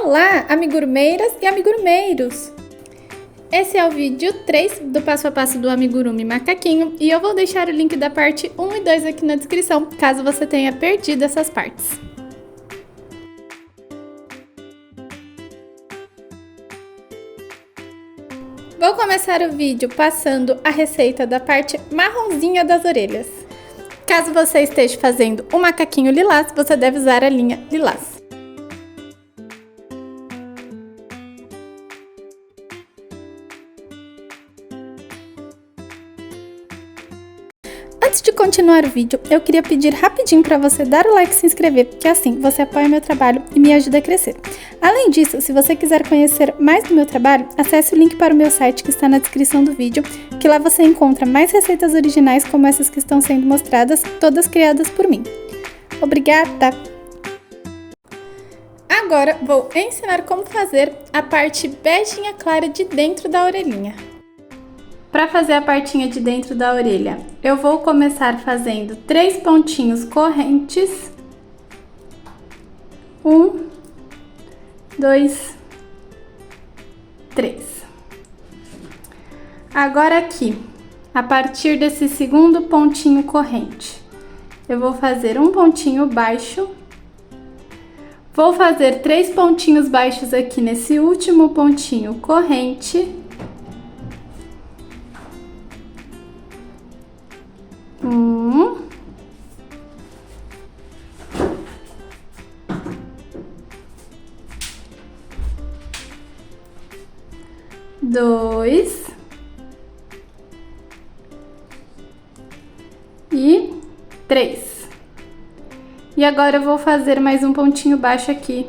Olá, amigurumeiras e amigurumeiros! Esse é o vídeo 3 do passo a passo do amigurumi macaquinho e eu vou deixar o link da parte 1 e 2 aqui na descrição, caso você tenha perdido essas partes. Vou começar o vídeo passando a receita da parte marronzinha das orelhas. Caso você esteja fazendo um macaquinho lilás, você deve usar a linha lilás. Antes de continuar o vídeo, eu queria pedir rapidinho para você dar o like e se inscrever, porque assim você apoia meu trabalho e me ajuda a crescer. Além disso, se você quiser conhecer mais do meu trabalho, acesse o link para o meu site que está na descrição do vídeo, que lá você encontra mais receitas originais como essas que estão sendo mostradas, todas criadas por mim. Obrigada! Agora vou ensinar como fazer a parte beijinha clara de dentro da orelhinha. Para fazer a partinha de dentro da orelha, eu vou começar fazendo 3 pontinhos correntes. 1, 2, 3. Agora aqui, a partir desse segundo pontinho corrente, eu vou fazer um pontinho baixo. Vou fazer 3 pontinhos baixos aqui nesse último pontinho corrente. 1, 2 e 3. E agora eu vou fazer mais um pontinho baixo aqui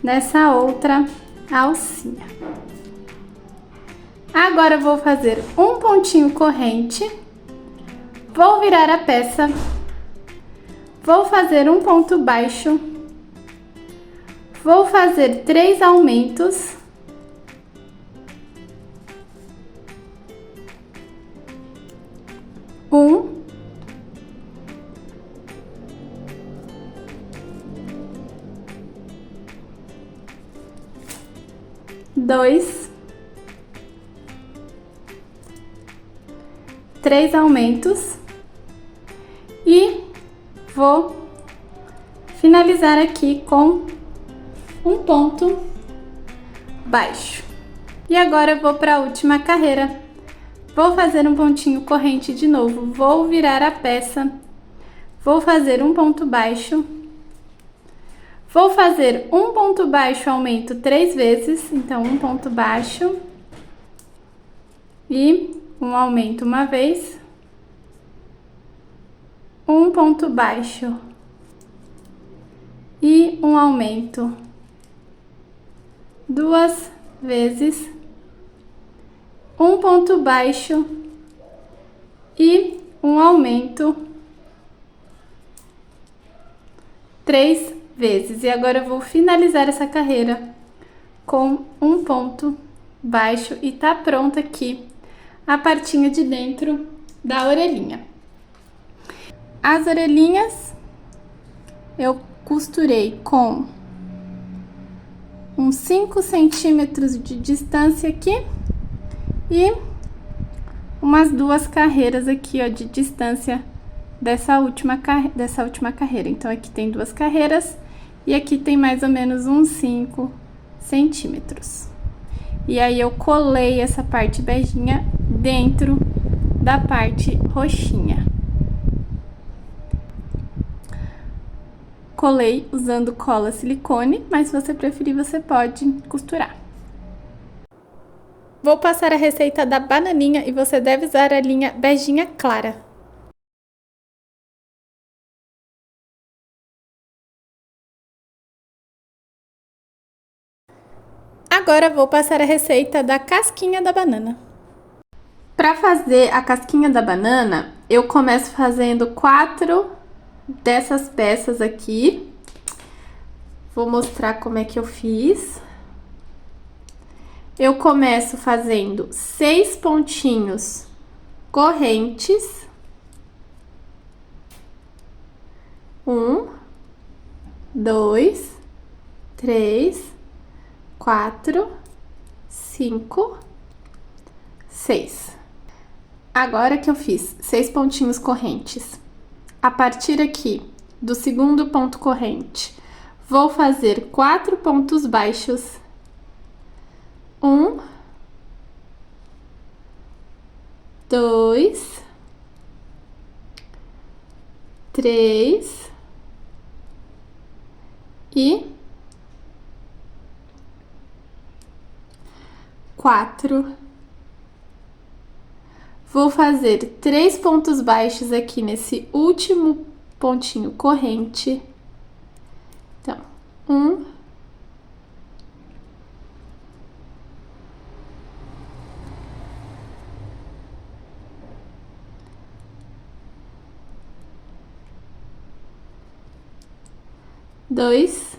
nessa outra alcinha. Agora eu vou fazer um pontinho corrente. Vou virar a peça, vou fazer um ponto baixo, vou fazer 3 aumentos, um, dois, 3 aumentos. E vou finalizar aqui com um ponto baixo. E agora eu vou para a última carreira. Vou fazer um pontinho corrente de novo, vou virar a peça, vou fazer um ponto baixo, vou fazer um ponto baixo, aumento 3 vezes, então um ponto baixo e um aumento uma vez. Um ponto baixo e um aumento 2 vezes, um ponto baixo e um aumento 3 vezes. E agora eu vou finalizar essa carreira com um ponto baixo e tá pronta aqui a partinha de dentro da orelhinha. As orelhinhas eu costurei com uns 5 centímetros de distância aqui e umas 2 carreiras aqui, ó, de distância dessa última carreira. Então aqui tem 2 carreiras e aqui tem mais ou menos uns 5 centímetros. E aí eu colei essa parte beijinha dentro da parte roxinha. Colei usando cola silicone, mas se você preferir, você pode costurar. Vou passar a receita da bananinha e você deve usar a linha beijinha clara. Agora vou passar a receita da casquinha da banana. Para fazer a casquinha da banana, eu começo fazendo 4 dessas peças aqui. Vou mostrar como é que eu fiz. Eu começo fazendo 6 pontinhos correntes. 1, 2, 3, 4, 5, 6. Agora que eu fiz 6 pontinhos correntes, a partir aqui do segundo ponto corrente, vou fazer 4 pontos baixos. 1, 2, 3 e 4. Vou fazer 3 pontos baixos aqui nesse último pontinho corrente. Então, 1, 2,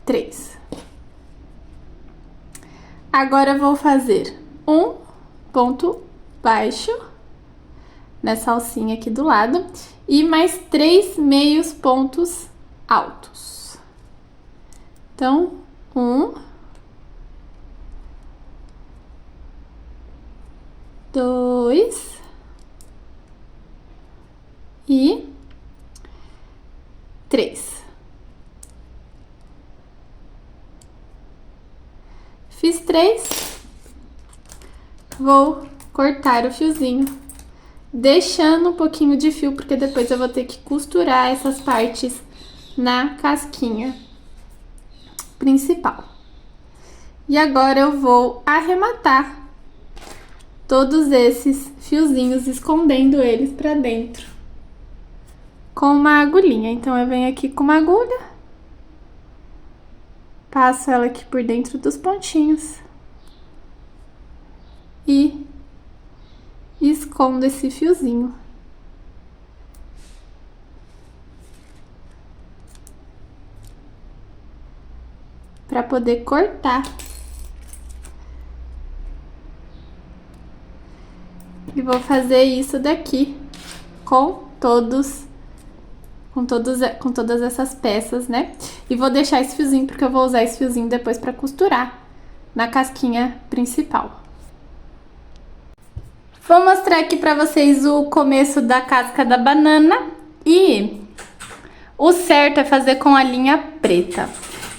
3. Agora eu vou fazer um ponto baixo nessa alcinha aqui do lado e mais 3 meios pontos altos. Então, 1, 2 e 3. Fiz 3, vou cortar o fiozinho, deixando um pouquinho de fio, porque depois eu vou ter que costurar essas partes na casquinha principal. E agora eu vou arrematar todos esses fiozinhos, escondendo eles pra dentro com uma agulhinha. Então, eu venho aqui com uma agulha, passo ela aqui por dentro dos pontinhos e escondo esse fiozinho. Para poder cortar. E vou fazer isso daqui com todas essas peças, né? E vou deixar esse fiozinho, porque eu vou usar esse fiozinho depois pra costurar na casquinha principal. Vou mostrar aqui pra vocês o começo da casca da banana e o certo é fazer com a linha preta.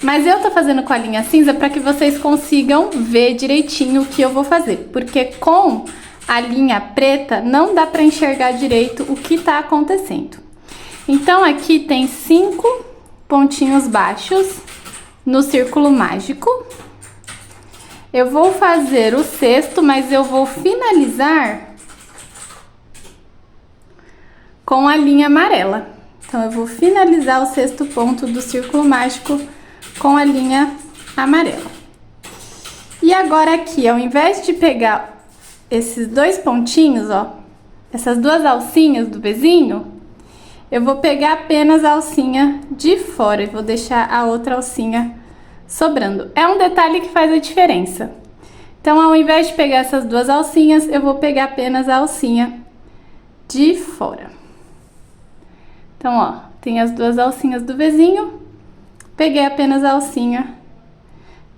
Mas eu tô fazendo com a linha cinza pra que vocês consigam ver direitinho o que eu vou fazer, porque com a linha preta não dá pra enxergar direito o que tá acontecendo. Então, aqui tem 5 pontinhos baixos no círculo mágico. Eu vou fazer o sexto, mas eu vou finalizar com a linha amarela. Então, eu vou finalizar o sexto ponto do círculo mágico com a linha amarela. E agora aqui, ao invés de pegar esses 2 pontinhos, ó, essas 2 alcinhas do bezinho, eu vou pegar apenas a alcinha de fora e vou deixar a outra alcinha sobrando. É um detalhe que faz a diferença. Então, ao invés de pegar essas 2 alcinhas, eu vou pegar apenas a alcinha de fora. Então, ó, tem as 2 alcinhas do vezinho, peguei apenas a alcinha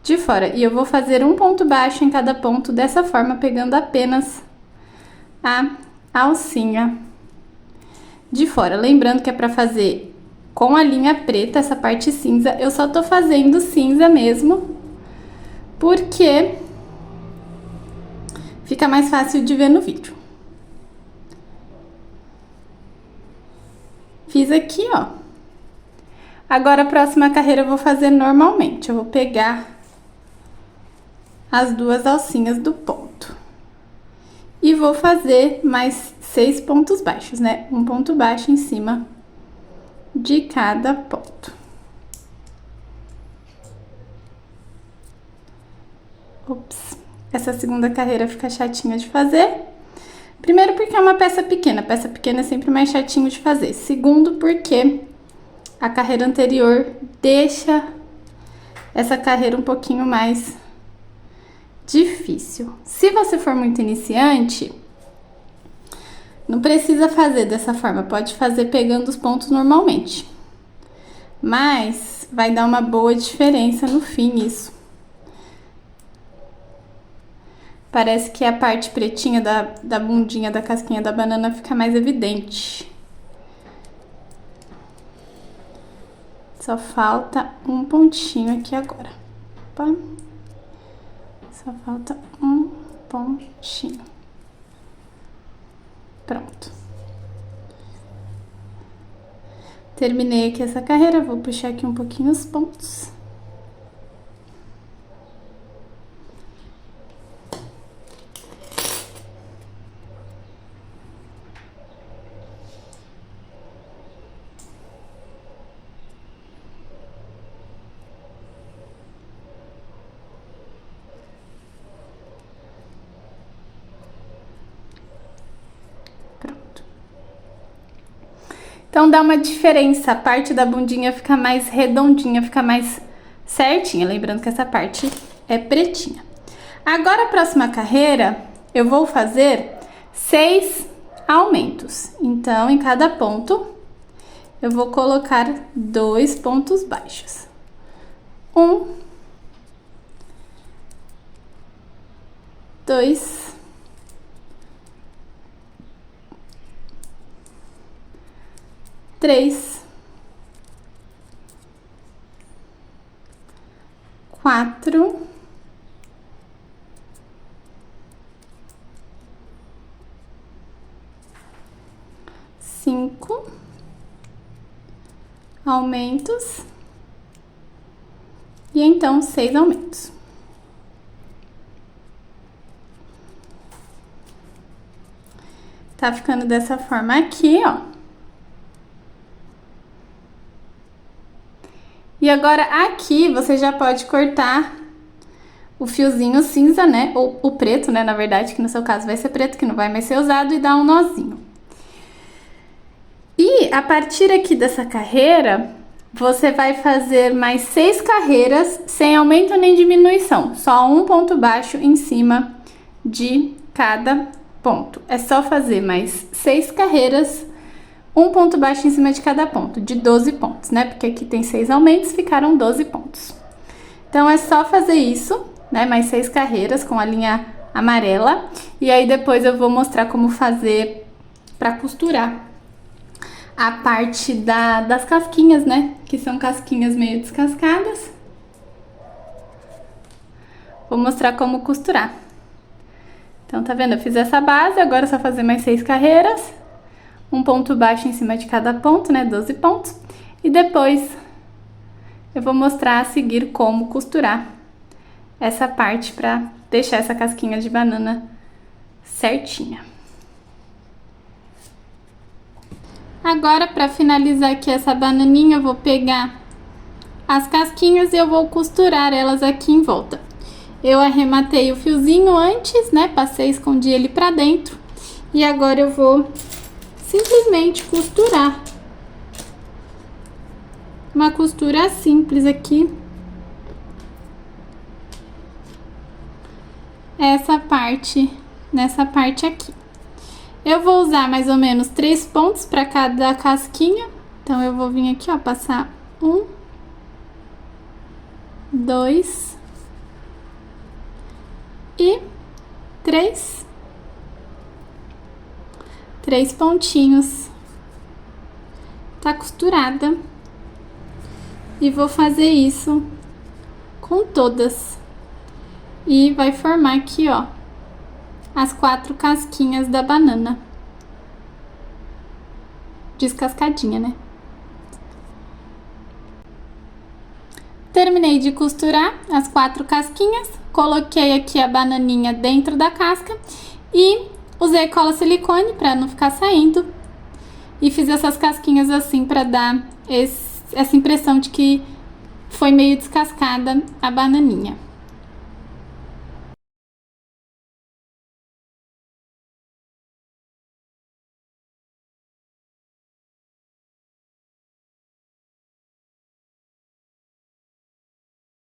de fora. E eu vou fazer um ponto baixo em cada ponto dessa forma, pegando apenas a alcinha de fora. Lembrando que é pra fazer com a linha preta, essa parte cinza. Eu só tô fazendo cinza mesmo, porque fica mais fácil de ver no vídeo. Fiz aqui, ó. Agora, a próxima carreira eu vou fazer normalmente. Eu vou pegar as 2 alcinhas do ponto. E vou fazer mais 6 pontos baixos, né? Um ponto baixo em cima de cada ponto. Ops, essa segunda carreira fica chatinha de fazer. Primeiro, porque é uma peça pequena é sempre mais chatinho de fazer. Segundo, porque a carreira anterior deixa essa carreira um pouquinho mais difícil. Se você for muito iniciante, não precisa fazer dessa forma, pode fazer pegando os pontos normalmente. Mas vai dar uma boa diferença no fim isso. Parece que a parte pretinha da bundinha da casquinha da banana fica mais evidente. Só falta um pontinho aqui agora. Opa. Só falta um pontinho. Pronto. Terminei aqui essa carreira, vou puxar aqui um pouquinho os pontos. Então, dá uma diferença, a parte da bundinha fica mais redondinha, fica mais certinha. Lembrando que essa parte é pretinha. Agora, a próxima carreira, eu vou fazer 6 aumentos. Então, em cada ponto, eu vou colocar 2 pontos baixos. 1, 2, 3, 4, 5 aumentos e então 6 aumentos. Tá ficando dessa forma aqui, ó. E agora aqui você já pode cortar o fiozinho cinza, né? Ou o preto, né? Na verdade, que no seu caso vai ser preto, que não vai mais ser usado, e dar um nozinho. E a partir aqui dessa carreira, você vai fazer mais 6 carreiras sem aumento nem diminuição. Só um ponto baixo em cima de cada ponto. É só fazer mais 6 carreiras, um ponto baixo em cima de cada ponto, de 12 pontos, né? Porque aqui tem 6 aumentos, ficaram 12 pontos. Então, é só fazer isso, né? Mais 6 carreiras com a linha amarela. E aí, depois eu vou mostrar como fazer pra costurar a parte das casquinhas, né? Que são casquinhas meio descascadas. Vou mostrar como costurar. Então, tá vendo? Eu fiz essa base, agora é só fazer mais 6 carreiras. Um ponto baixo em cima de cada ponto, né? 12 pontos. E depois eu vou mostrar a seguir como costurar essa parte pra deixar essa casquinha de banana certinha. Agora, pra finalizar aqui essa bananinha, eu vou pegar as casquinhas e eu vou costurar elas aqui em volta. Eu arrematei o fiozinho antes, né? Passei, escondi ele pra dentro. E agora eu vou simplesmente costurar. Uma costura simples aqui. Essa parte, nessa parte aqui. Eu vou usar mais ou menos 3 pontos para cada casquinha. Então, eu vou vir aqui, ó, passar 1, 2 e 3. 3 pontinhos. Tá costurada. E vou fazer isso com todas. E vai formar aqui, ó, as 4 casquinhas da banana. Descascadinha, né? Terminei de costurar as 4 casquinhas. Coloquei aqui a bananinha dentro da casca. E usei cola silicone para não ficar saindo. E fiz essas casquinhas assim para dar essa impressão de que foi meio descascada a bananinha.